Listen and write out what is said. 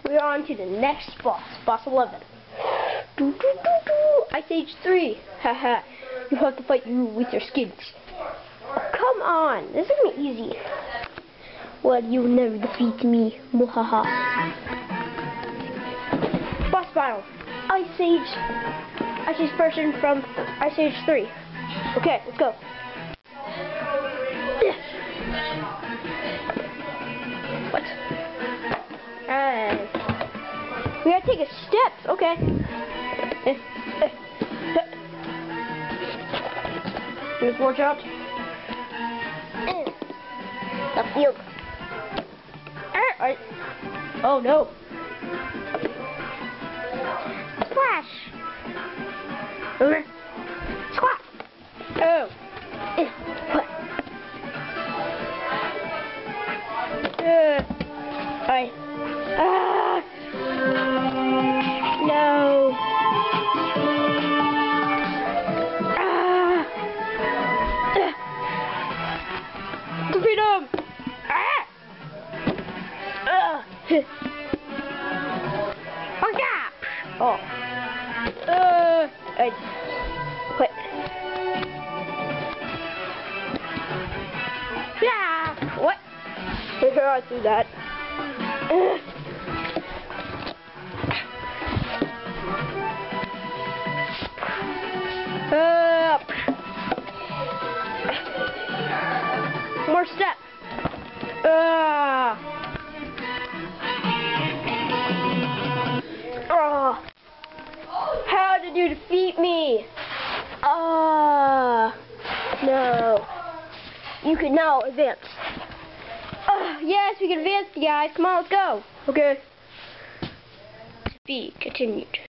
We're on to the next boss, boss 11. Ice Age 3. Haha. You have to fight you with your skins. Come on, this is gonna be easy. Well, you will never defeat me. Muhaha. Boss battle. Ice Age version from Ice Age 3. Okay, let's go. What? We gotta take a steps. Okay. There's more jumps. The field. Oh no. Splash. Squat. Oh. Alright. No. Defeat him. Oh. What? Yeah. What? I threw that. More steps. How did you defeat me? No. You can now advance. Yes, we can advance, guys. Come on, let's go. Okay. To be continued.